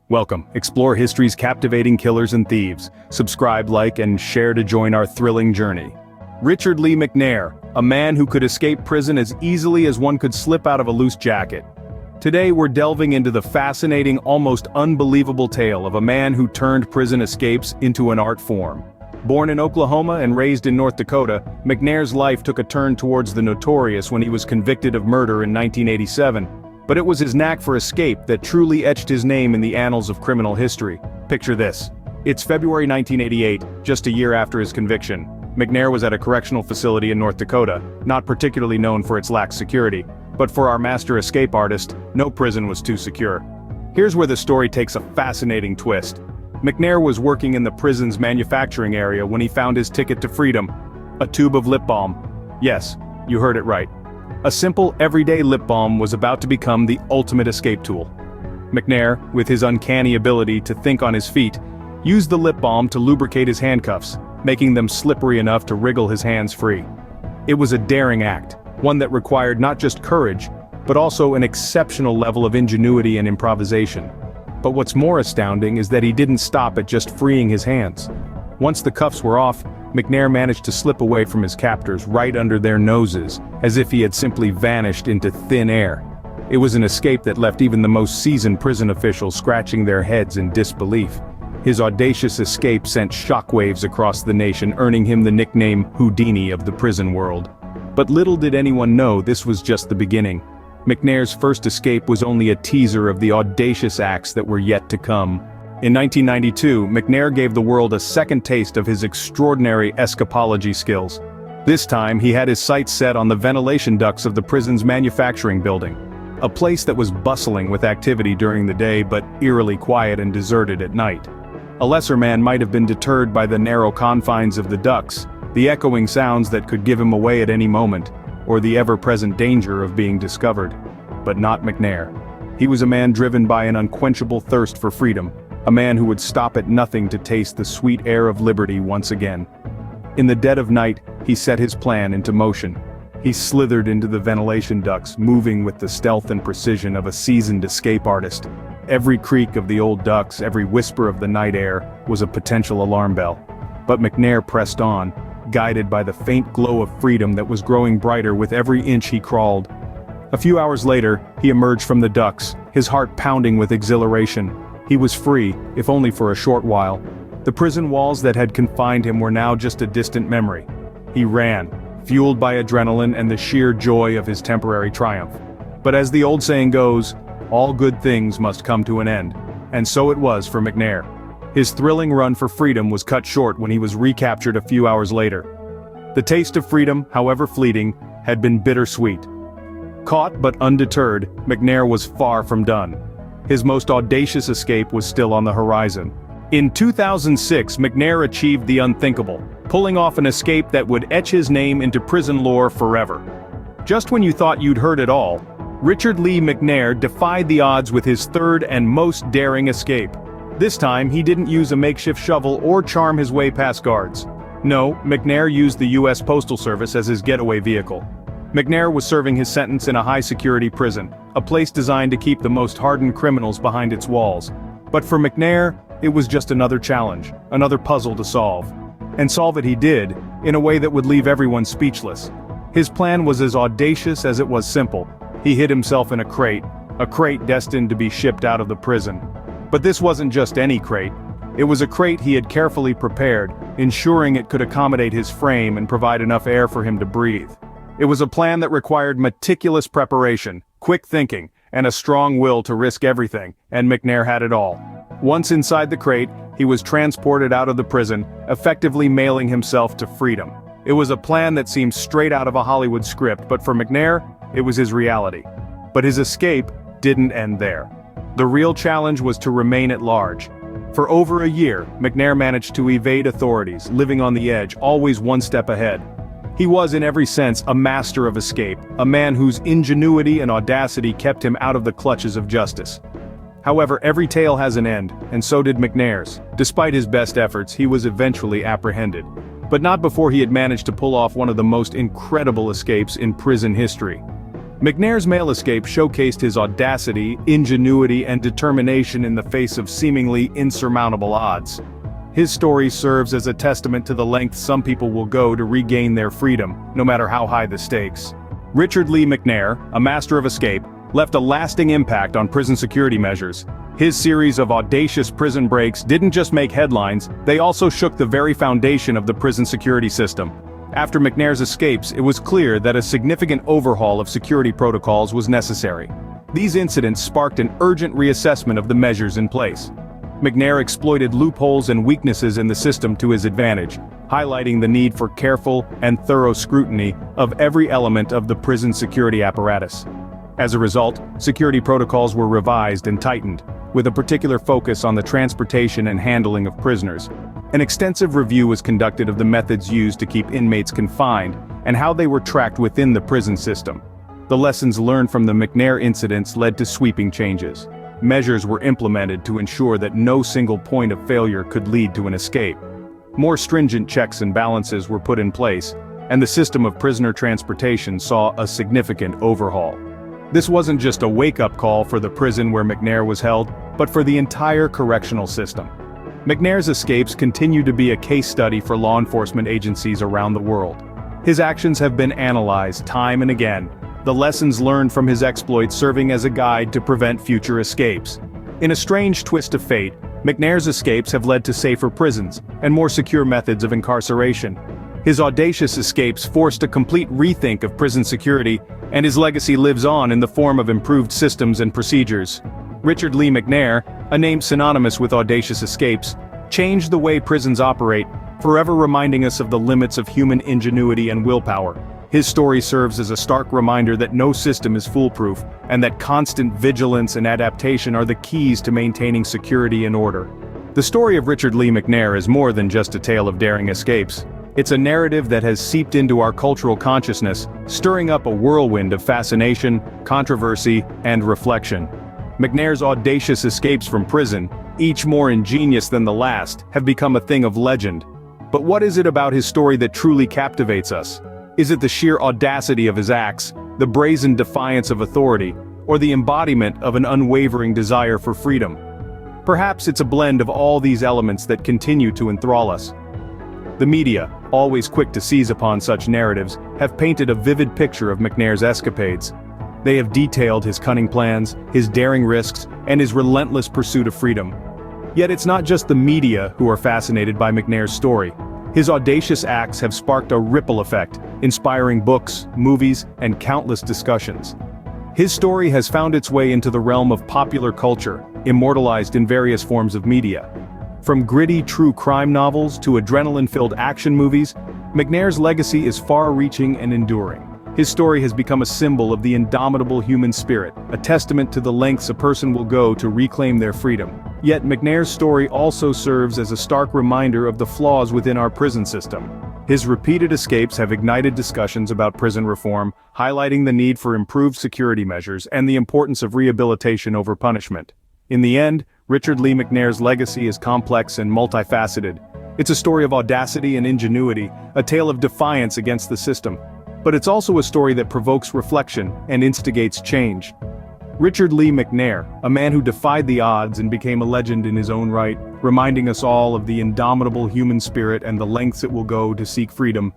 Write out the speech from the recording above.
Welcome. Explore history's captivating killers and thieves. Subscribe, like, and share to join our thrilling journey. Richard Lee McNair, a man who could escape prison as easily as one could slip out of a loose jacket. Today we're delving into the fascinating, almost unbelievable tale of a man who turned prison escapes into an art form. Born in Oklahoma and raised in North Dakota, McNair's life took a turn towards the notorious when he was convicted of murder in 1987. But it was his knack for escape that truly etched his name in the annals of criminal history. Picture this. It's February 1988, just a year after his conviction. McNair was at a correctional facility in North Dakota, not particularly known for its lax security. But for our master escape artist, no prison was too secure. Here's where the story takes a fascinating twist. McNair was working in the prison's manufacturing area when he found his ticket to freedom. A tube of lip balm. Yes, you heard it right. A simple, everyday lip balm was about to become the ultimate escape tool. McNair, with his uncanny ability to think on his feet, used the lip balm to lubricate his handcuffs, making them slippery enough to wriggle his hands free. It was a daring act, one that required not just courage, but also an exceptional level of ingenuity and improvisation. But what's more astounding is that he didn't stop at just freeing his hands. Once the cuffs were off, McNair managed to slip away from his captors right under their noses, as if he had simply vanished into thin air. It was an escape that left even the most seasoned prison officials scratching their heads in disbelief. His audacious escape sent shockwaves across the nation, earning him the nickname Houdini of the prison world. But little did anyone know this was just the beginning. McNair's first escape was only a teaser of the audacious acts that were yet to come. In 1992, McNair gave the world a second taste of his extraordinary escapology skills. This time, he had his sights set on the ventilation ducts of the prison's manufacturing building. A place that was bustling with activity during the day but eerily quiet and deserted at night. A lesser man might have been deterred by the narrow confines of the ducts, the echoing sounds that could give him away at any moment, or the ever-present danger of being discovered. But not McNair. He was a man driven by an unquenchable thirst for freedom, a man who would stop at nothing to taste the sweet air of liberty once again. In the dead of night, he set his plan into motion. He slithered into the ventilation ducts, moving with the stealth and precision of a seasoned escape artist. Every creak of the old ducts, every whisper of the night air, was a potential alarm bell. But McNair pressed on, guided by the faint glow of freedom that was growing brighter with every inch he crawled. A few hours later, he emerged from the ducts, his heart pounding with exhilaration. He was free, if only for a short while. The prison walls that had confined him were now just a distant memory. He ran, fueled by adrenaline and the sheer joy of his temporary triumph. But as the old saying goes, all good things must come to an end. And so it was for McNair. His thrilling run for freedom was cut short when he was recaptured a few hours later. The taste of freedom, however fleeting, had been bittersweet. Caught but undeterred, McNair was far from done. His most audacious escape was still on the horizon. In 2006, McNair achieved the unthinkable, pulling off an escape that would etch his name into prison lore forever. Just when you thought you'd heard it all, Richard Lee McNair defied the odds with his third and most daring escape. This time, he didn't use a makeshift shovel or charm his way past guards. No, McNair used the U.S. Postal Service as his getaway vehicle. McNair was serving his sentence in a high-security prison, a place designed to keep the most hardened criminals behind its walls. But for McNair, it was just another challenge, another puzzle to solve. And solve it he did, in a way that would leave everyone speechless. His plan was as audacious as it was simple. He hid himself in a crate destined to be shipped out of the prison. But this wasn't just any crate. It was a crate he had carefully prepared, ensuring it could accommodate his frame and provide enough air for him to breathe. It was a plan that required meticulous preparation, quick thinking, and a strong will to risk everything, and McNair had it all. Once inside the crate, he was transported out of the prison, effectively mailing himself to freedom. It was a plan that seemed straight out of a Hollywood script, but for McNair, it was his reality. But his escape didn't end there. The real challenge was to remain at large. For over a year, McNair managed to evade authorities, living on the edge, always one step ahead. He was in every sense a master of escape, a man whose ingenuity and audacity kept him out of the clutches of justice. However, every tale has an end, and so did McNair's. Despite his best efforts, he was eventually apprehended. But not before he had managed to pull off one of the most incredible escapes in prison history. McNair's mail escape showcased his audacity, ingenuity, and determination in the face of seemingly insurmountable odds. His story serves as a testament to the lengths some people will go to regain their freedom, no matter how high the stakes. Richard Lee McNair, a master of escape, left a lasting impact on prison security measures. His series of audacious prison breaks didn't just make headlines, they also shook the very foundation of the prison security system. After McNair's escapes, it was clear that a significant overhaul of security protocols was necessary. These incidents sparked an urgent reassessment of the measures in place. McNair exploited loopholes and weaknesses in the system to his advantage, highlighting the need for careful and thorough scrutiny of every element of the prison security apparatus. As a result, security protocols were revised and tightened, with a particular focus on the transportation and handling of prisoners. An extensive review was conducted of the methods used to keep inmates confined and how they were tracked within the prison system. The lessons learned from the McNair incidents led to sweeping changes. Measures were implemented to ensure that no single point of failure could lead to an escape. More stringent checks and balances were put in place, and the system of prisoner transportation saw a significant overhaul. This wasn't just a wake-up call for the prison where McNair was held, but for the entire correctional system. McNair's escapes continue to be a case study for law enforcement agencies around the world. His actions have been analyzed time and again, the lessons learned from his exploits serving as a guide to prevent future escapes. In a strange twist of fate, McNair's escapes have led to safer prisons and more secure methods of incarceration. His audacious escapes forced a complete rethink of prison security, and his legacy lives on in the form of improved systems and procedures. Richard Lee McNair, a name synonymous with audacious escapes, changed the way prisons operate, forever reminding us of the limits of human ingenuity and willpower. His story serves as a stark reminder that no system is foolproof, and that constant vigilance and adaptation are the keys to maintaining security and order. The story of Richard Lee McNair is more than just a tale of daring escapes. It's a narrative that has seeped into our cultural consciousness, stirring up a whirlwind of fascination, controversy, and reflection. McNair's audacious escapes from prison, each more ingenious than the last, have become a thing of legend. But what is it about his story that truly captivates us? Is it the sheer audacity of his acts, the brazen defiance of authority, or the embodiment of an unwavering desire for freedom? Perhaps it's a blend of all these elements that continue to enthrall us. The media, always quick to seize upon such narratives, have painted a vivid picture of McNair's escapades. They have detailed his cunning plans, his daring risks, and his relentless pursuit of freedom. Yet it's not just the media who are fascinated by McNair's story. His audacious acts have sparked a ripple effect, inspiring books, movies, and countless discussions. His story has found its way into the realm of popular culture, immortalized in various forms of media. From gritty true crime novels to adrenaline-filled action movies, McNair's legacy is far-reaching and enduring. His story has become a symbol of the indomitable human spirit, a testament to the lengths a person will go to reclaim their freedom. Yet McNair's story also serves as a stark reminder of the flaws within our prison system. His repeated escapes have ignited discussions about prison reform, highlighting the need for improved security measures and the importance of rehabilitation over punishment. In the end, Richard Lee McNair's legacy is complex and multifaceted. It's a story of audacity and ingenuity, a tale of defiance against the system. But it's also a story that provokes reflection and instigates change. Richard Lee McNair, a man who defied the odds and became a legend in his own right, reminding us all of the indomitable human spirit and the lengths it will go to seek freedom,